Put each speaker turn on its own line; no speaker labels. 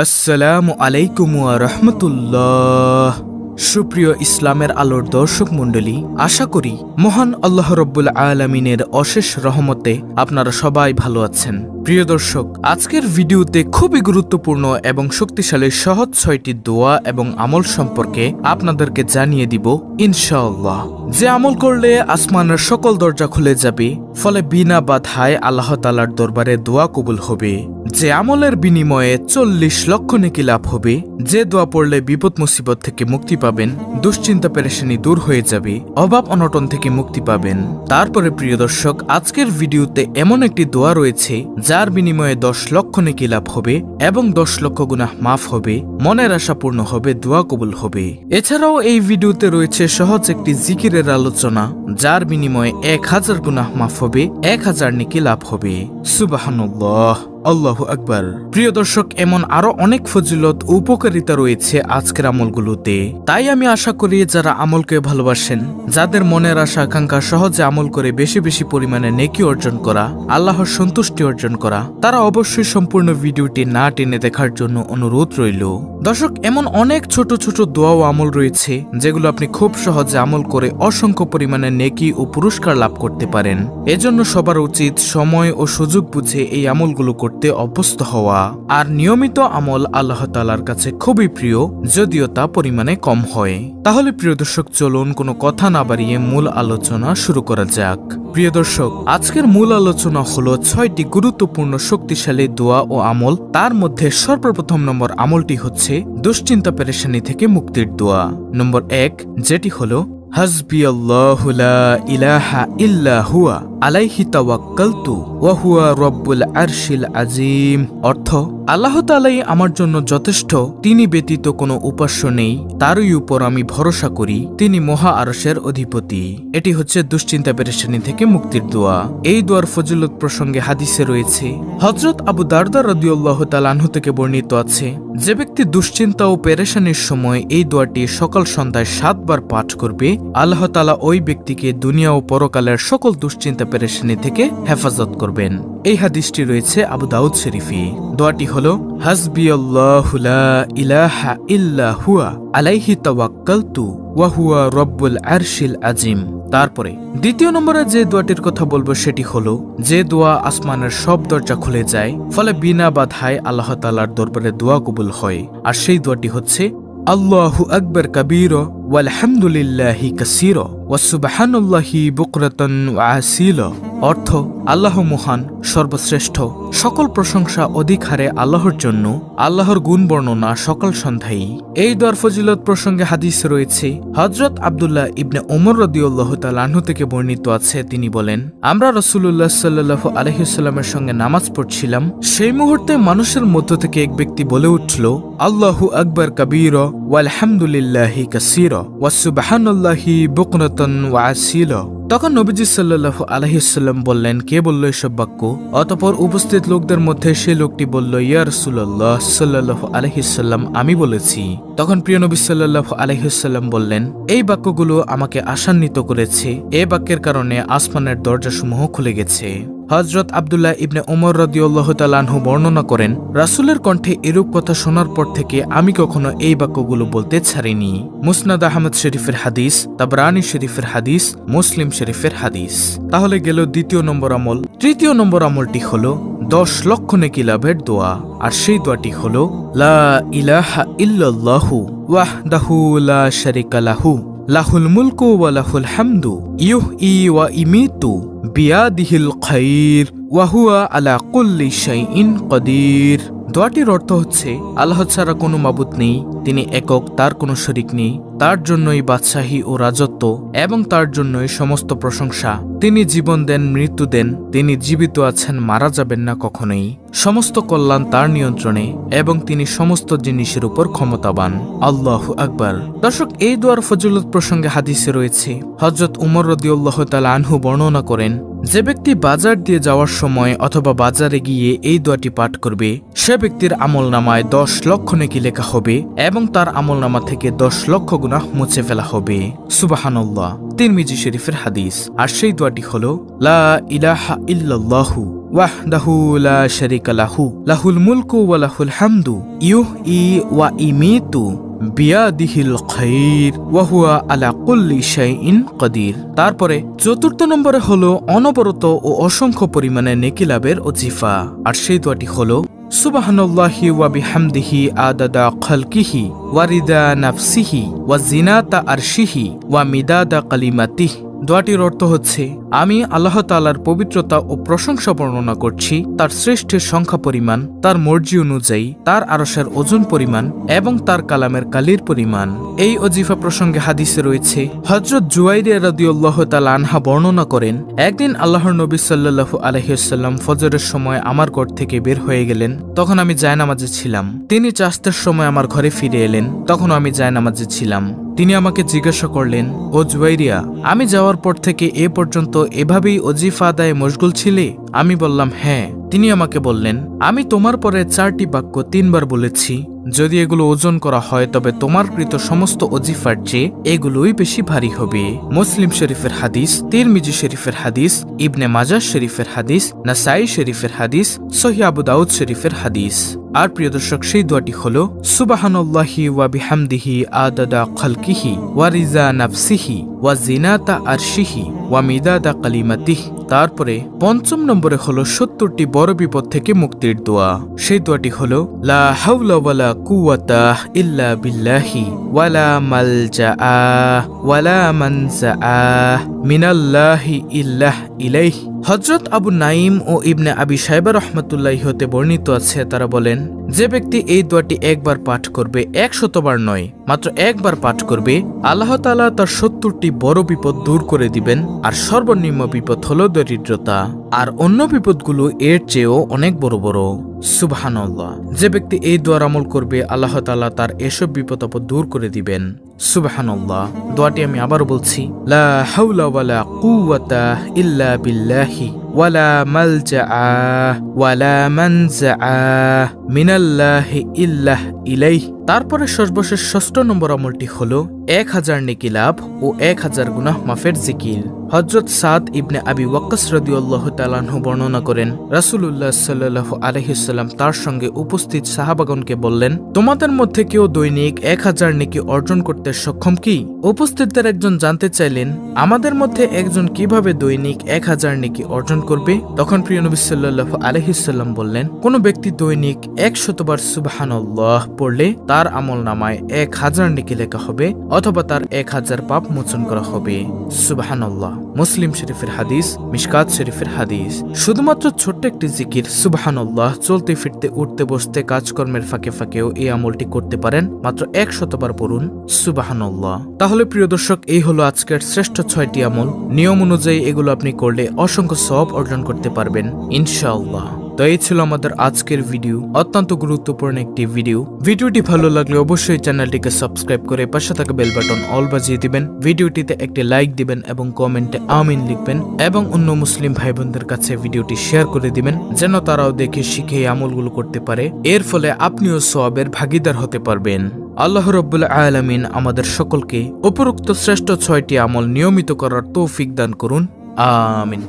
আসসালামু আলাইকুম ওয়া রাহমাতুল্লাহ। সুপ্রিয় ইসলামের আলোর দর্শক মণ্ডলী, আশা করি মহান আল্লাহ রব্বুল আলামিনের অশেষ রহমতে আপনারা সবাই ভালো আছেন। প্রিয় দর্শক, আজকের ভিডিওতে খুবই গুরুত্বপূর্ণ এবং শক্তিশালী সহজ ৬টি দোয়া এবং আমল সম্পর্কে আপনাদেরকে জানিয়ে দিব ইনশাআল্লাহ। যে আমল করলে আসমানের সকল দরজা খুলে যাবে, ফলে বিনা বাধায় আল্লাহ তাআলার দরবারে দোয়া কবুল হবে। যে আমলের বিনিময়ে ৪০ লক্ষ নেকি লাভ হবে। যে দোয়া পড়লে বিপদ মুসিবত থেকে মুক্তি পাবেন, দুশ্চিন্তা পেরেশানি দূর হয়ে যাবে, অভাব অনটন থেকে মুক্তি পাবেন। তারপরে প্রিয় দর্শক, আজকের ভিডিওতে এমন একটি দোয়া রয়েছে যার বিনিময়ে ১০ লক্ষ নেকি লাভ হবে এবং ১০ লক্ষ গুনাহ মাফ হবে, মনের আশা পূর্ণ হবে, দোয়া কবুল হবে। এছাড়াও এই ভিডিওতে রয়েছে সহজ একটি জিকিরের আলোচনা যার বিনিময়ে ১০০০ গুনাহ মাফ হবে, ১০০০ নেকি লাভ হবে। সুবহানাল্লাহ, আল্লাহু আকবার। প্রিয় দর্শক, এমন আরো অনেক ফজিলত ও উপকারিতা রয়েছে আজকের আমলগুলোতে। তাই আমি আশা করি যারা আমলকে ভালোবাসেন, যাদের মনের আশা আকাঙ্ক্ষা সহজে আমল করে বেশি বেশি পরিমাণে নেকি অর্জন করা, আল্লাহর সন্তুষ্টি অর্জন করা, তারা অবশ্যই সম্পূর্ণ ভিডিওটি না টেনে দেখার জন্য অনুরোধ রইল। দর্শক, এমন অনেক ছোট ছোট দোয়া ও আমল রয়েছে যেগুলো আপনি খুব সহজে আমল করে অসংখ্য পরিমাণে নেকি ও পুরস্কার লাভ করতে পারেন। এজন্য সবার উচিত সময় ও সুযোগ বুঝে এই আমলগুলো করতে অভ্যস্ত হওয়া। আর নিয়মিত আমল আল্লাহ তাআলার কাছে খুবই প্রিয়, যদিও তা পরিমাণে কম হয়। তাহলে প্রিয় দর্শক, চলুন কোনো কথা না বাড়িয়ে মূল আলোচনা শুরু করা যাক। প্রিয় দর্শক, আজকের মূল আলোচনা হলো ৬টি গুরুত্বপূর্ণ শক্তিশালী দোয়া ও আমল। তার মধ্যে সর্বপ্রথম নম্বর আমলটি হচ্ছে দুশ্চিন্তা পেরেশানি থেকে মুক্তির দোয়া। নম্বর ১, যেটি হলো হাসবিয়াল্লাহু লা ইলাহা ইল্লা হুয়া আলাইহি তাওয়াক্কালতু ওয়া হুয়া রব্বুল আরশিল আযীম। অর্থ, আল্লাহ তাআলাই আমার জন্য যথেষ্ট, তিনি ব্যতীত কোনো উপাস্য নেই, তারই উপর আমি ভরসা করি, তিনি মহা আরশের অধিপতি। এটি হচ্ছে দুশ্চিন্তা পেরেশানি থেকে মুক্তির দোয়া। এই দোয়ার ফজিলত প্রসঙ্গে হাদিসে রয়েছে, হযরত আবু দারদা রাদিয়াল্লাহু তাআলা আনহু থেকে বর্ণিত আছে, যে ব্যক্তি দুশ্চিন্তা ও পেরেশানির সময় এই দোয়াটি সকাল সন্ধ্যায় ৭ বার পাঠ করবে, আল্লাহ তাআলা ওই ব্যক্তিকে দুনিয়া ও পরকালের সকল দুশ্চিন্তা পেরেশানি থেকে হেফাজত করবেন। এই হাদিসটি রয়েছে আবু দাউদ শরীফে। দোয়াটি হলো হাসবিয়াল্লাহু লা ইলাহা ইল্লা হুয়া আলাইহি তাওয়াক্কালতু ওয়া হুয়া রব্বুল আরশিল আযীম। তারপরে দ্বিতীয় নম্বরে যে দোয়াটির কথা বলবো সেটি হলো, যে দোয়া আসমানের সব দরজা খুলে যায়, ফলে বিনা বাধায় আল্লাহ তাআলার দরবারে দোয়া কবুল হয়। আর সেই দোয়াটি হচ্ছে আল্লাহু আকবার কাবীরা ওয়ালহামদুলিল্লাহি কাসীরা ওয়া সুবহানাল্লাহি বুকরাতান ওয়া আসীলা। অর্থ, আল্লাহ মহান, সর্বশ্রেষ্ঠ, সকল প্রশংসা অধিক হারে আল্লাহর জন্য, আল্লাহর গুণ বর্ণনা সকাল সন্ধ্যায়। এই দোয়ার ফজিলত প্রসঙ্গে হাদিস রয়েছে, হযরত আব্দুল্লাহ ইবনে ওমর রাদিয়াল্লাহু তাআলা আনহু থেকে বর্ণিত আছে, তিনি বলেন, আমরা রাসূলুল্লাহ সাল্লাল্লাহু আলাইহি ওয়াসাল্লামের সঙ্গে নামাজ পড়ছিলাম। সেই মুহূর্তে মানুষের মধ্য থেকে এক ব্যক্তি বলে উঠল, আল্লাহু আকবার কাবীরা ওয়ালহামদুলিল্লাহি কাসীরা ওয়া সুবহানাল্লাহি বুকরাতান ওয়া আসীলা। তখন নবীজি সাল্লাল্লাহু আলাইহি ওয়াসাল্লাম বললেন, কে বলল এসব বাক্য? অতঃপর উপস্থিত লোকদের মধ্যে সে লোকটি বলল, ইয়া রাসূলুল্লাহ সাল্লাল্লাহু আলাইহি ওয়াসাল্লাম, আমি বলেছি। তখন প্রিয় নবী সাল্লাল্লাহু আলাইহি ওয়াসাল্লাম বললেন, এই বাক্যগুলো আমাকে আশান্বিত করেছে, এই বাক্যের কারণে আসমানের দরজাসমূহ খুলে গেছে। হযরত আব্দুল্লাহ ইবনে ওমর রাদিয়াল্লাহু তাআলা আনহু বর্ণনা করেন, রাসূলের কণ্ঠে এরূপ কথা শোনার পর থেকে আমি কখনো এই বাক্যগুলো বলতে ছাড়িনি। মুসনাদ আহমদ শরীফের হাদিস, তাবরানী শরীফের হাদিস, মুসলিম শরীফের হাদিস। তাহলে গেল দ্বিতীয় নম্বর আমল। তৃতীয় নম্বর আমলটি হলো ১০ লক্ষ নেকি লাভের দোয়া। আর সেই দোয়াটি হলো লা ইলাহা ইল্লাল্লাহু ওয়াহদাহু লা শারীকা লাহু লাহুল মুলকু ওয়া লাহুল হামদু ইউহয়ি ওয়া ইমীতু বিয়াদিহিল খায়র ওয়া হুয়া আলা কুল্লি শাইইন কাদির। দোয়াটির অর্থ হচ্ছে, আল্লাহ ছাড়া কোনো মাবুদ নেই, তিনি একক, তার কোনো শরীক নেই, তার জন্যই বাদশাহী ও রাজত্ব এবং তার জন্যই সমস্ত প্রশংসা। তিনি জীবন দেন, মৃত্যু দেন, তিনি জীবিত আছেন, মারা যাবেন না কখনোই। সমস্ত কল্যাণ তার নিয়ন্ত্রণে এবং তিনি সমস্ত জিনিসের উপর ক্ষমতাবান। আল্লাহু আকবার। দর্শক, এই দোয়ার ফজিলত প্রসঙ্গে হাদিসে রয়েছে, হযরত উমর রাদিয়াল্লাহু তাআলা আনহু বর্ণনা করেন, যে ব্যক্তি বাজার দিয়ে যাওয়ার সময় অথবা বাজারে গিয়ে এই দোয়াটি পাঠ করবে, সে ব্যক্তির আমলনামায় ১০ লক্ষ নেকি লেখা হবে এবং তার আমলনামা থেকে ১০ লক্ষ গুনাহ গুনাহ মুছে ফেলা হবে। সুবহানাল্লাহ। তিরমিজি শরীফের হাদিস। আর সেই দোয়াটি হলো লা ইলাহা ইল্লাল্লাহু ওয়াহদাহু লা শারীকা লাহু লাহুল মুলকু ওয়া লাহুল হামদু ইউহয়ি ওয়া ইমীতু বিয়াদিহিল খায়র ওয়া হুয়া আলা কুল্লি শাইইন কাদির। তারপরে চতুর্থ নম্বরে হলো অনবরত ও অসংখ্য পরিমাণে নেকি লাভের ওজিফা। আর সেই দোয়াটি হলো সুবহানাল্লাহি ওয়া বিহামদিহি আদাদা খালকিহি ওয়া রিদা নাফসিহি ওয়া জিনাতা আরশিহি ওয়া মিদাদা কালিমাতিহি। দোয়াটির অর্থ হচ্ছে, আমি আল্লাহ তাআলার পবিত্রতা ও প্রশংসা বর্ণনা করছি, তার সৃষ্টির সংখ্যা পরিমাণ, তার মর্জি অনুযায়ী, তার আরশের ওজন পরিমাণ এবং তার কালামের কালির পরিমাণ। এই ওজিফা প্রসঙ্গে হাদিসে রয়েছে, হযরত জুয়াইরিয়া রাদিয়াল্লাহু তাআলা আনহা বর্ণনা করেন, একদিন আল্লাহর নবী সাল্লাল্লাহু আলাইহি ওয়াসাল্লাম ফজরের সময় আমার ঘর থেকে বের হয়ে গেলেন। তখন আমি জায়নামাজে ছিলাম। তিনি চাস্তের সময় আমার ঘরে ফিরে এলেন। তখন আমি জায়নামাজে ছিলাম। তিনি আমাকে জিজ্ঞাসা করলেন, ও জুয়াইরিয়া, আমি যাওয়ার পর থেকে এ পর্যন্ত এভাবেই ওজিফা আদায়ে মশগুল ছিলে? আমি বললাম, হ্যাঁ। তিনি আমাকে বললেন, আমি তোমার পরে 4টি বাক্য 3 বার বলেছি। যদি এগুলো ওজন করা হয় তবে তোমার কৃত সমস্ত ওজিফার চেয়ে এগুলোই বেশি ভারী হবে। মুসলিম শরীফের হাদিস, তিরমিজি শরীফের হাদিস, ইবনে মাজাহ শরীফের হাদিস, নাসাই শরীফের হাদিস, সহিহ আবু দাউদ শরীফের হাদিস। আর প্রিয় দর্শক, সেই দোয়াটি হলো সুবহানাল্লাহি ওয়া বিহামদিহি আদাদা খালকিহি ওয়া রিজা নাফসিহি ওয়া জিনাতা আরশিহি ওয়া মিদাদা কালিমাতিহি। তারপরে 5ম নম্বরে হলো 70টি বড় বিপদ থেকে মুক্তির দোয়া। সেই দোয়াটি হলো লা হাওলা ওয়ালা কুওয়াতা ইল্লা বিল্লাহি ওয়ালা মালজাআ ওয়ালা মানজাআ মিনাল্লাহি ইল্লাহ ইলাইহি। হযরত আবু নাঈম ও ইবনে আবি শায়বা রাহমাতুল্লাহি হতে বর্ণিত আছে, তারা বলেন, যে ব্যক্তি এই দোয়াটি একবার পাঠ করবে, 100 বার নয়, মাত্র একবার পাঠ করবে, আল্লাহ তাআলা তার 70টি বড় বিপদ দূর করে দিবেন। আর সর্বনিম্ন বিপদ হলো দরিদ্রতা, আর অন্য বিপদগুলো এর চেয়েও অনেক বড় বড়। সুবহানাল্লাহ। যে ব্যক্তি এই দোয়ার আমল করবে, আল্লাহ তাআলা তার এসব বিপদ আপদ দূর করে দিবেন। সুবহানাল্লাহ। দোয়াটি আমি আবারও বলছি, লা হাওলা ওয়ালা কুওয়াতা ইল্লা বিল্লাহি ওয়ালা মালজাআ ওয়ালা মানজাআ মিনাল্লাহি ইল্লাহ ইলাইহি। তারপরে সর্বশেষ 6ষ্ঠ নম্বর আমলটি হলো 1000 নেকি লাভ ও 1000 গুনাহ মাফের জিকির। হযরত সাদ ইবনে আবি ওয়াক্কাস রাদিয়াল্লাহু তাআলা আনহু বর্ণনা করেন, রাসূলুল্লাহ সাল্লাল্লাহু আলাইহি ওয়াসাল্লাম তার সঙ্গে উপস্থিত সাহাবাগণকে বললেন, তোমাদের মধ্যে কেউ দৈনিক 1000 নেকি অর্জন করতে সক্ষম কি? উপস্থিতদের একজন জানতে চাইলেন, আমাদের মধ্যে একজন কিভাবে দৈনিক 1000 নেকি অর্জন করবে? তখন প্রিয় নবী সাল্লাল্লাহু আলাইহি ওয়াসাল্লাম বললেন, কোন ব্যক্তি দৈনিক 100 বার সুবহানাল্লাহ পড়লে তার আমলনামায় 1000 নেকি লেখা হবে, অথবা তার 1000 পাপ মোচন করা হবে। সুবহানাল্লাহ। মুসলিম শরীফের হাদিস, মিশকাত শরীফের হাদিস। শুধুমাত্র ছোট্ট একটি জিকির সুবহানাল্লাহ, চলতে ফিরতে উঠতে বসতে কাজকর্মের ফাঁকে ফাঁকেও এই আমলটি করতে পারেন। মাত্র 100 বার পড়ুন সুবহানাল্লাহ। তাহলে প্রিয় দর্শক, এই হলো আজকের শ্রেষ্ঠ 6টি আমল। নিয়ম অনুযায়ী এগুলো আপনি করলে অসংখ্য সওয়াব অর্জন করতে পারবেন ইনশাআল্লাহ। তো এই ছিল আমাদের আজকের ভিডিও, অত্যন্ত গুরুত্বপূর্ণ একটি ভিডিও। ভিডিওটি ভালো লাগলে অবশ্যই চ্যানেলটিকে সাবস্ক্রাইব করে পাশে থাকা বেল বাটন অল বাজিয়ে দিবেন। ভিডিওটিতে একটি লাইক দিবেন এবং কমেন্টে আমিন লিখবেন, এবং অন্য মুসলিম ভাই বোনদের কাছে ভিডিওটি শেয়ার করে দিবেন, যেন তারাও দেখে শিখে এই আমলগুলো করতে পারে। এর ফলে আপনিও সওয়াবের ভাগীদার হতে পারবেন। আল্লাহ রাব্বুল আলামিন আমাদের সকলকে উপরোক্ত শ্রেষ্ঠ 6টি আমল নিয়মিত করার তৌফিক দান করুন। আমিন।